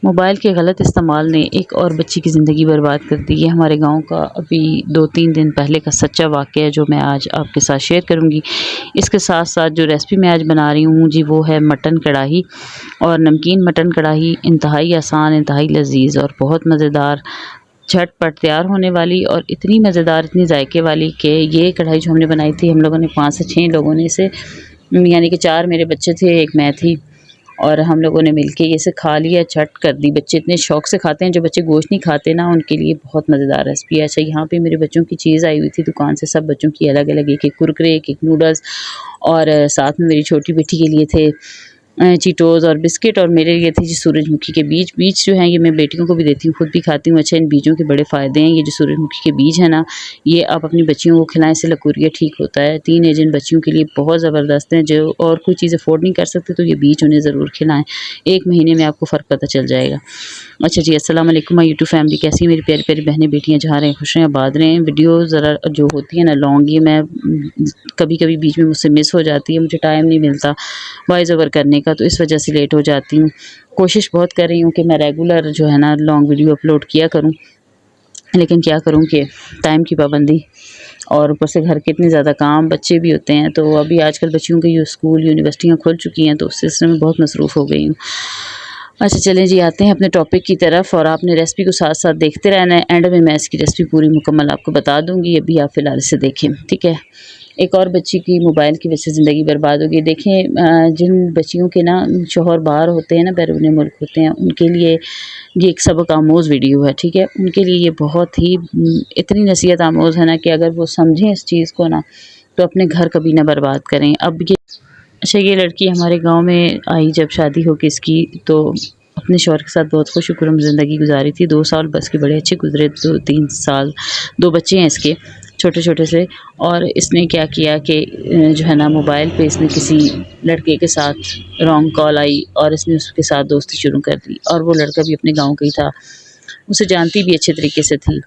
Mobile के गलत इस्तेमाल ने एक और बच्ची की ज़िंदगी बर्बाद कर दी। ये हमारे गाँव का अभी 2-3 दिन पहले का सच्चा वाक़या है जो मैं आज आपके साथ शेयर करूँगी। इसके साथ-साथ जो रेसिपी मैं आज बना रही हूँ जी वो है मटन कढ़ाई और नमकीन मटन कढ़ाई। इंतहाई आसान, इंतहाई लज़ीज़ और बहुत मज़ेदार, झटपट तैयार होने वाली और इतनी मज़ेदार, इतनी जायके वाली कि ये कढ़ाई जो हमने बनाई थी, हम लोगों ने 5 से 6 लोगों ने इसे, यानी कि 4 मेरे बच्चे थे, 1 मैं थी, और हम लोगों ने मिलके ये इसे खा लिया, झट कर दी। बच्चे इतने शौक से खाते हैं, जो बच्चे गोश्त नहीं खाते ना, उनके लिए बहुत मज़ेदार रेसिपी है। अच्छा, यहाँ पे मेरे बच्चों की चीज़ आई हुई थी दुकान से, सब बच्चों की अलग-अलग, एक-एक कुरकुरे, एक-एक नूडल्स, और साथ में मेरी छोटी बेटी के लिए थे चीटोज़ और बिस्किट, और मेरे लिए थी जी सूरजमुखी के बीज। बीज जो हैं ये मैं बेटियों को भी देती हूँ, खुद भी खाती हूँ। अच्छा, इन बीजों के बड़े फ़ायदे हैं। ये जो सूरजमुखी के बीज हैं ना, ये आप अपनी बच्चियों को खिलाएँ, इससे लकूरिया ठीक होता है। टीनेज इन बच्चियों के लिए बहुत ज़बरदस्त हैं, जो और कोई चीज़ अफ़ोर्ड नहीं कर सकते, तो ये बीज उन्हें ज़रूर खिलाएँ। 1 महीने में आपको फ़र्क पता चल जाएगा। अच्छा जी, अस्सलाम वालेकुम माय यूट्यूब फैमिली, कैसी हैं मेरी प्यारी-प्यारी बहनें, बेटियाँ, जहाँ रहें खुश रहें, आबाद रहें। वीडियो ज़रा जो होती है ना लॉन्ग, ये मैं कभी-कभी बीच में मुझसे मिस हो जाती है, मुझे टाइम नहीं मिलता वॉइस ओवर करने का, तो इस वजह से लेट हो जाती हूँ। कोशिश बहुत कर रही हूँ कि मैं रेगुलर जो है ना लॉन्ग वीडियो अपलोड किया करूँ, लेकिन क्या करूँ कि टाइम की पाबंदी और ऊपर से घर के इतने ज़्यादा काम, बच्चे भी होते हैं, तो अभी आजकल बच्चियों के स्कूल, यूनिवर्सिटियाँ खुल चुकी हैं, तो उस सिलसिले में बहुत मसरूफ़ हो गई हूँ। अच्छा चलें जी, आते हैं अपने टॉपिक की तरफ, और आपने रेसिपी को साथ-साथ देखते रहना है। एंड में मैं इसकी रेसिपी पूरी मुकम्मल आपको बता दूँगी, अभी आप फ़िलहाल इसे देखें, ठीक है? एक और बच्ची की मोबाइल की वजह से ज़िंदगी बर्बाद हो गई। देखें, जिन बच्चियों के ना शौहर बाहर होते हैं ना, बैरून मुल्क होते हैं, उनके लिए ये एक सबक आमोज़ वीडियो है, ठीक है? उनके लिए ये बहुत ही इतनी नसीहत आमोज़ है ना कि अगर वो समझें इस चीज़ को ना, तो अपने घर कभी ना बर्बाद करें। अब ये, अच्छा, ये लड़की हमारे गाँव में आई जब शादी हो के इसकी, तो अपने शौहर के साथ बहुत खुश-खुर्रम ज़िंदगी गुज़ारी थी। 2 साल बस के बड़े अच्छे गुज़रे, 2-3 साल, 2 बच्चे हैं इसके छोटे-छोटे से। और इसने क्या किया कि जो है ना मोबाइल पे इसने किसी लड़के के साथ रॉन्ग कॉल आई और इसने उसके साथ दोस्ती शुरू कर दी, और वो लड़का भी अपने गाँव का ही था, उसे जानती भी अच्छे तरीके से थी।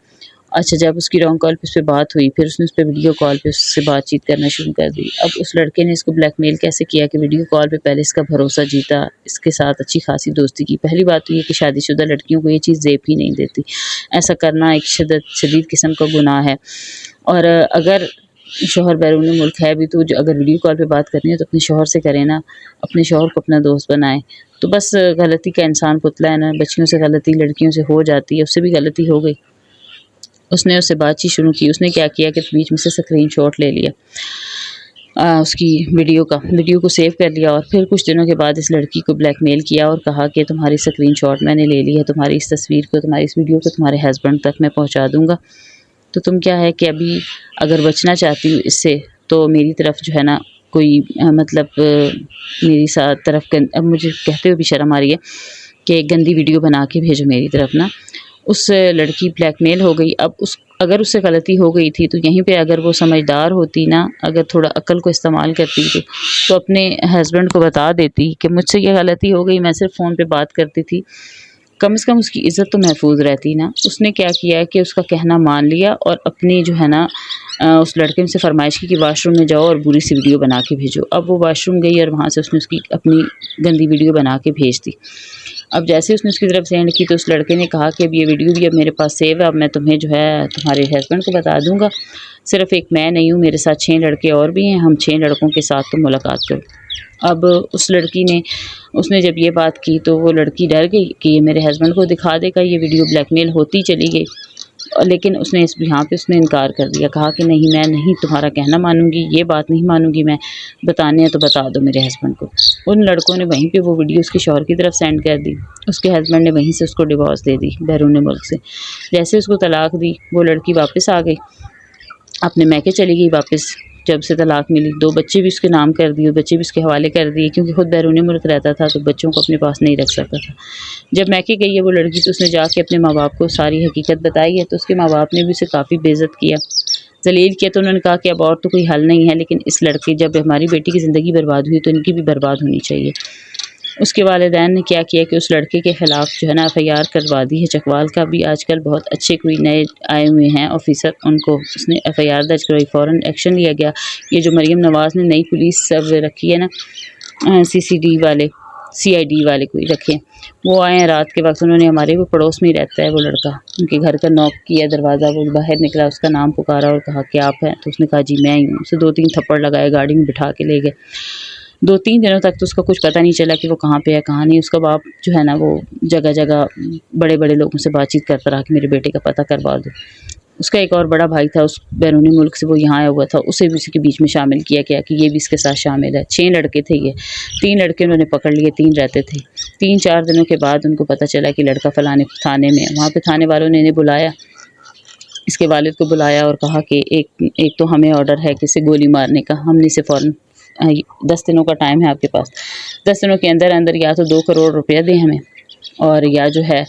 अच्छा, जब उसकी रॉन्ग कॉल पे उस पे बात हुई, फिर उसने उस पे वीडियो कॉल पे उससे बातचीत करना शुरू कर दी। अब उस लड़के ने इसको ब्लैकमेल कैसे किया कि वीडियो कॉल पे पहले इसका भरोसा जीता, इसके साथ अच्छी खासी दोस्ती की। पहली बात तो ये कि शादीशुदा लड़कियों को ये चीज़ ज़ेब ही नहीं देती। ऐसा करना एक शदीद किस्म का गुनाह है, और अगर शौहर बैरून मुल्क है भी, तो जो अगर वीडियो कॉल पे बात करनी है तो अपने शौहर से करें ना, अपने शौहर को अपना दोस्त बनाएँ। तो बस गलती का इंसान पुतला है ना, बच्चियों से गलती लड़कियों से हो जाती है, उससे भी गलती हो गई। उसने उससे बातचीत शुरू की, उसने क्या किया कि बीच में से स्क्रीनशॉट ले लिया उसकी वीडियो को सेव कर लिया, और फिर कुछ दिनों के बाद इस लड़की को ब्लैकमेल किया और कहा कि तुम्हारी स्क्रीनशॉट मैंने ले ली है, तुम्हारी इस तस्वीर को, तुम्हारी इस वीडियो को तुम्हारे हस्बैंड तक मैं पहुंचा दूंगा। तो तुम क्या है कि अभी अगर बचना चाहती हो इससे, तो मेरी तरफ जो है ना कोई मेरी साथ तरफ अब मुझे कहते हुए भी शर्म आ रही है कि एक गंदी वीडियो बना के भेजो मेरी तरफ ना। उस लड़की ब्लैकमेल हो गई। अब अगर उससे गलती हो गई थी, तो यहीं पे अगर वो समझदार होती ना, अगर थोड़ा अक्ल को इस्तेमाल करती, तो अपने हस्बैंड को बता देती कि मुझसे ये गलती हो गई, मैं सिर्फ फ़ोन पे बात करती थी, कम से कम उसकी इज़्ज़त तो महफूज रहती ना। उसने क्या किया कि उसका कहना मान लिया और अपनी जो है ना उस लड़के से फरमाइश की कि वाशरूम में जाओ और बुरी सी वीडियो बना के भेजो। अब वो वाशरूम गई और वहाँ से उसने उसकी अपनी गंदी वीडियो बना के भेज दी। अब जैसे उसने उसकी तरफ सेंड की, तो उस लड़के ने कहा कि अब ये वीडियो भी अब मेरे पास सेव है, अब मैं तुम्हें जो है तुम्हारे हस्बैंड को बता दूँगा। सिर्फ़ एक मैं नहीं हूँ, मेरे साथ 6 लड़के और भी हैं, हम 6 लड़कों के साथ तुम मुलाकात करो। अब उस लड़की ने, उसने जब ये बात की, तो वो लड़की डर गई कि ये मेरे हस्बैंड को दिखा देगा, ये वीडियो ब्लैकमेल होती चली गई। लेकिन उसने यहाँ पे उसने इनकार कर दिया, कहा कि नहीं, मैं नहीं तुम्हारा कहना मानूँगी, ये बात नहीं मानूँगी मैं, बताने हैं तो बता दो मेरे हस्बैंड को। उन लड़कों ने वहीं पे वो वीडियो उसके शौहर की तरफ सेंड कर दी। उसके हस्बैंड ने वहीं से उसको डिवोर्स दे दी बैरून मुल्क से। जैसे उसको तलाक दी, वो लड़की वापस आ गई, अपने मैके चली गई वापस। जब से तलाक मिली, 2 बच्चे भी उसके नाम कर दिए, बच्चे भी उसके हवाले कर दिए, क्योंकि खुद बैरून मुल्क रहता था, तो बच्चों को अपने पास नहीं रख सकता था। जब मैके गई है वो लड़की, तो उसने जाके अपने माँ बाप को सारी हकीकत बताई है, तो उसके माँ बाप ने भी उसे काफ़ी बेइज्जत किया, ज़लील किया। तो उन्होंने कहा कि अब और तो कोई हल नहीं है, लेकिन इस लड़के, जब हमारी बेटी की ज़िंदगी बर्बाद हुई, तो इनकी भी बर्बाद होनी चाहिए। उसके वालिदैन ने क्या किया कि उस लड़के के ख़िलाफ़ जो है ना एफ़आईआर करवा दी है। चकवाल का भी आजकल बहुत अच्छे कोई नए आए हुए हैं ऑफ़िसर, उनको उसने एफ़आईआर दर्ज करवाई, फ़ौरन एक्शन लिया गया। ये जो मरीम नवाज़ ने नई पुलिस सब रखी है ना, सीसीडी वाले, CID वाले कोई रखे। वो आए हैं रात के वक्त, उन्होंने हमारे वो पड़ोस में ही रहता है वो लड़का, उनके घर का नॉक किया दरवाज़ा, वो बाहर निकला, उसका नाम पुकारा और कहा कि आप हैं? तो उसने कहा जी मैं ही हूँ। उसे 2-3 थप्पड़ लगाए, गाड़ी में बिठा के ले गए। 2-3 दिनों तक तो उसका कुछ पता नहीं चला कि वो कहाँ पे है कहाँ नहीं। उसका बाप जो है ना वो जगह जगह बड़े बड़े लोगों से बातचीत करता रहा कि मेरे बेटे का पता करवा दो। उसका एक और बड़ा भाई था, उस बैरूनी मुल्क से वो यहाँ आया हुआ था, उसे भी उसी के बीच में शामिल किया गया कि ये भी इसके साथ शामिल है। 6 लड़के थे ये, 3 लड़के उन्होंने पकड़ लिए, 3 रहते थे। 3-4 दिनों के बाद उनको पता चला कि लड़का फलाने थाने में है। वहाँ पे थाने वालों ने इन्हें बुलाया, इसके वालिद को बुलाया और कहा कि एक तो हमें ऑर्डर है कि इसे गोली मारने का, हमने इसे फ़ौरन 10 दिनों का टाइम है आपके पास, 10 दिनों के अंदर अंदर या तो 2 करोड़ रुपया दें हमें, और या जो है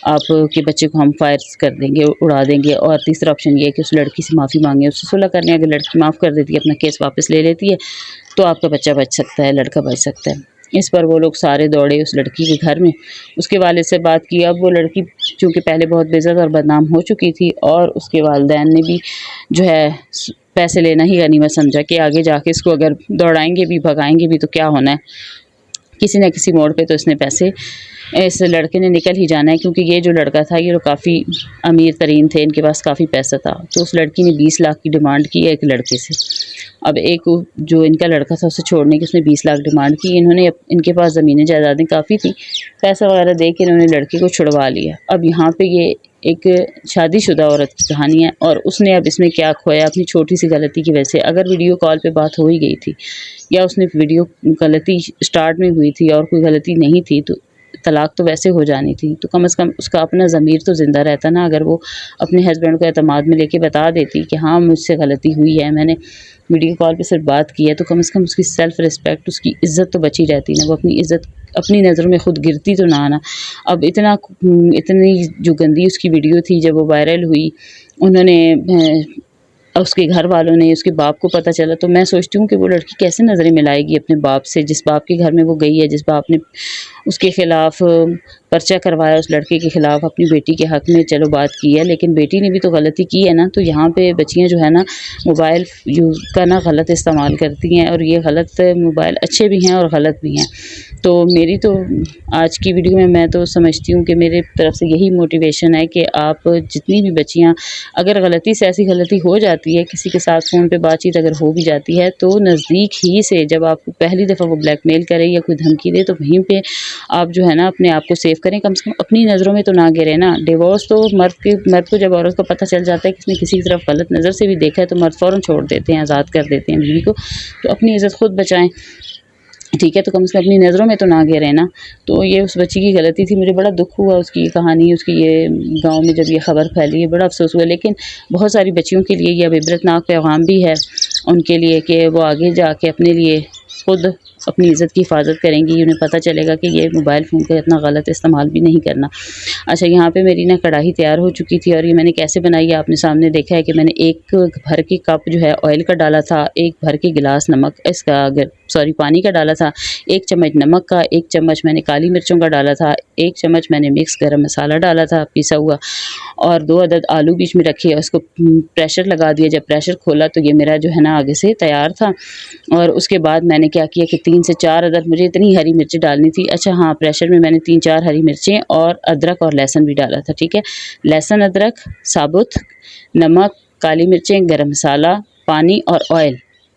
आपके बच्चे को हम फायर कर देंगे, उड़ा देंगे, और तीसरा ऑप्शन ये है कि उस लड़की से माफ़ी मांगे, उससे सुलह करने। अगर लड़की माफ़ कर देती है, अपना केस वापस ले लेती है, तो आपका बच्चा बच सकता है, लड़का बच सकता है। इस पर वो लोग सारे दौड़े उस लड़की के घर में, उसके वालिद से बात की। अब वो लड़की चूँकि पहले बहुत बेइज्जत और बदनाम हो चुकी थी, और उसके वालिदैन ने भी जो है पैसे लेना ही गनीमत समझा कि आगे जाके इसको अगर दौड़ाएंगे भी भगाएंगे भी तो क्या होना है, किसी न किसी मोड़ पे तो इसने पैसे इस लड़के ने निकल ही जाना है। क्योंकि ये जो लड़का था ये तो काफ़ी अमीर तरीन थे, इनके पास काफ़ी पैसा था। तो उस लड़की ने 20 लाख की डिमांड की है एक लड़के से। अब एक जो इनका लड़का था उसे छोड़ने की उसने 20 लाख डिमांड की। इन्होंने, इनके पास ज़मीनें जायदादें काफ़ी थी, पैसा वगैरह दे के इन्होंने लड़के को छुड़वा लिया। अब यहाँ पे ये एक शादीशुदा औरत की कहानी है, और उसने अब इसमें क्या खोया अपनी छोटी सी गलती की वजह से। अगर वीडियो कॉल पे बात हो ही गई थी, या उसने वीडियो गलती स्टार्ट में हुई थी और कोई गलती नहीं थी, तो तलाक तो वैसे हो जानी थी। तो कम से कम उसका अपना ज़मीर तो ज़िंदा रहता ना, अगर वो अपने हस्बैंड को एतमाद में लेके बता देती कि हाँ मुझसे गलती हुई है, मैंने वीडियो कॉल पे सिर्फ बात की है, तो कम से कम उसकी सेल्फ़ रिस्पेक्ट, उसकी इज़्ज़त तो बची रहती ना। वो अपनी इज़्ज़त अपनी नज़रों में खुद गिरती तो ना आना। अब इतनी जो गंदी उसकी वीडियो थी, जब वो वायरल हुई, उन्होंने उसके घर वालों ने, उसके बाप को पता चला, तो मैं सोचती हूँ कि वो लड़की कैसे नज़रें मिलाएगी अपने बाप से, जिस बाप के घर में वो गई है, जिस बाप ने उसके ख़िलाफ़ पर्चा करवाया, उस लड़के के ख़िलाफ़ अपनी बेटी के हक़ में चलो बात की है, लेकिन बेटी ने भी तो गलती की है ना। तो यहाँ पे बच्चियाँ जो है ना मोबाइल यूज़ का ना गलत इस्तेमाल करती हैं, और ये गलत मोबाइल अच्छे भी हैं और गलत भी हैं। तो मेरी तो आज की वीडियो में मैं तो समझती हूँ कि मेरे तरफ से यही मोटिवेशन है कि आप जितनी भी बच्चियाँ, अगर गलती से ऐसी गलती हो जाती है, किसी के साथ फ़ोन पे बातचीत अगर हो भी जाती है, तो नज़दीक ही से जब आपको पहली दफ़ा वो ब्लैकमेल करे या कोई धमकी दे, तो वहीं पे आप जो है ना अपने आप को सेव करें। कम से कम अपनी नज़रों में तो ना गिरे ना। डिवोर्स तो मर्द को जब औरत को पता चल जाता है कि इसने किसी की तरफ गलत नज़र से भी देखा है, तो मर्द फ़ौरन छोड़ देते हैं, आज़ाद कर देते हैं बीवी को। तो अपनी इज़्ज़त खुद बचाएँ, ठीक है, तो कम से कम अपनी नज़रों में तो ना गिरे ना। तो ये उस बच्ची की गलती थी, मुझे बड़ा दुख हुआ उसकी कहानी, उसकी ये गाँव में जब ये ख़बर फैली है, बड़ा अफ़सोस हुआ। लेकिन बहुत सारी बच्चियों के लिए ये अब इबरतनाक पैगाम भी है उनके लिए कि वो आगे जाके अपने लिए खुद अपनी इज़्ज़त की हिफाजत करेंगी। उन्हें पता चलेगा कि ये मोबाइल फ़ोन का इतना गलत इस्तेमाल भी नहीं करना। अच्छा, यहाँ पे मेरी ना कढ़ाई तैयार हो चुकी थी, और ये मैंने कैसे बनाई है आपने सामने देखा है कि मैंने 1 भर के कप जो है ऑयल का डाला था, 1 भर के गिलास नमक पानी का डाला था, 1 चम्मच नमक का, 1 चम्मच मैंने काली मिर्चों का डाला था, 1 चम्मच मैंने मिक्स गरम मसाला डाला था पिसा हुआ, और 2 अदद आलू बीच में रखे, उसको प्रेशर लगा दिया। जब प्रेशर खोला तो ये मेरा जो है ना आगे से तैयार था। और उसके बाद मैंने क्या किया कि 3 से 4 अदद, मुझे इतनी हरी मिर्चें डालनी थी। अच्छा हाँ, प्रेशर में मैंने 3-4 हरी मिर्चें और अदरक और लहसुन भी डाला था, ठीक है। लहसुन, अदरक, साबुत नमक, काली मिर्चें, गरम मसाला, पानी और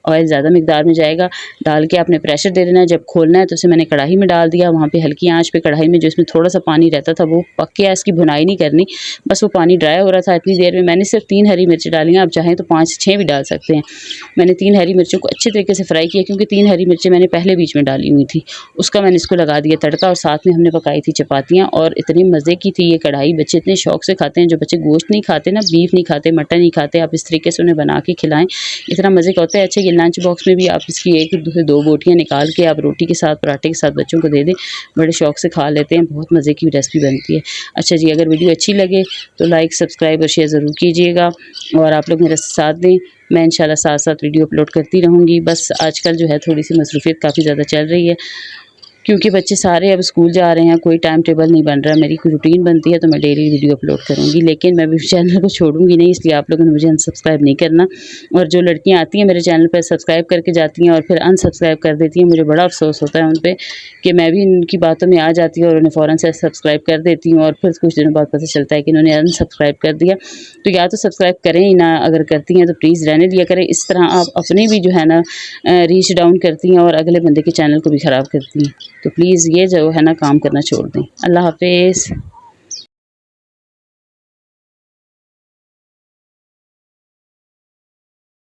ऑयल ज़्यादा मिकदार में जाएगा, डाल के आपने प्रेशर दे देना है। जब खोलना है तो उसे मैंने कढ़ाई में डाल दिया, वहाँ पे हल्की आंच पे कढ़ाई में जो इसमें थोड़ा सा पानी रहता था वो पक गया, इसकी भुनाई नहीं करनी, बस वो पानी ड्राई हो रहा था। इतनी देर में मैंने सिर्फ 3 हरी मिर्ची डाली हैं, आप चाहें तो 5 से 6 भी डाल सकते हैं। मैंने 3 हरी मिर्चों को अच्छे तरीके से फ्राई किया, क्योंकि 3 हरी मिर्चें मैंने पहले बीच में डाली हुई थी। उसका मैंने इसको लगा दिया तड़का, और साथ में हमने पकाई थी चपातियाँ, और इतनी मज़े की थी ये कढ़ाई। बच्चे इतने शौक से खाते हैं, जो बच्चे गोश्त नहीं खाते ना, बीफ नहीं खाते, मटन नहीं खाते, आप इस तरीके से उन्हें बना के खिलाएं, इतना मज़े का होता है। अच्छा, ये लंच बॉक्स में भी आप इसकी 1 से 2 बोटियाँ निकाल के आप रोटी के साथ, पराठे के साथ बच्चों को दे दें, बड़े शौक से खा लेते हैं। बहुत मज़े की रेसिपी बनती है। अच्छा जी, अगर वीडियो अच्छी लगे तो लाइक, सब्सक्राइब और शेयर ज़रूर कीजिएगा, और आप लोग मेरा साथ दें। मैं इंशाल्लाह साथ साथ वीडियो अपलोड करती रहूँगी। बस आजकल जो है थोड़ी सी मसरूफियत काफ़ी ज़्यादा चल रही है, क्योंकि बच्चे सारे अब स्कूल जा रहे हैं, कोई टाइम टेबल नहीं बन रहा, मेरी कोई रूटीन बनती है तो मैं डेली वीडियो अपलोड करूँगी, लेकिन मैं भी चैनल को छोड़ूंगी नहीं, इसलिए आप लोगों ने मुझे अनसब्सक्राइब नहीं करना। और जो लड़कियां आती हैं मेरे चैनल पर सब्सक्राइब करके जाती हैं और फिर अनसब्सक्राइब कर देती हैं, मुझे बड़ा अफसोस होता है उन पर कि मैं भी इनकी बातों में आ जाती हूँ और उन्हें फ़ौरन से सब्सक्राइब कर देती हूँ और फिर कुछ दिनों बाद पता चलता है कि इन्होंने अनसब्सक्राइब कर दिया। तो या तो सब्सक्राइब करें ही ना, अगर करती हैं तो प्लीज़ रहने दिया करें। इस तरह आप अपनी भी जो है ना रीच डाउन करती हैं और अगले बंदे के चैनल को भी ख़राब करती हैं। तो प्लीज़ ये जो है ना काम करना छोड़ दें। अल्लाह हाफ़िज़।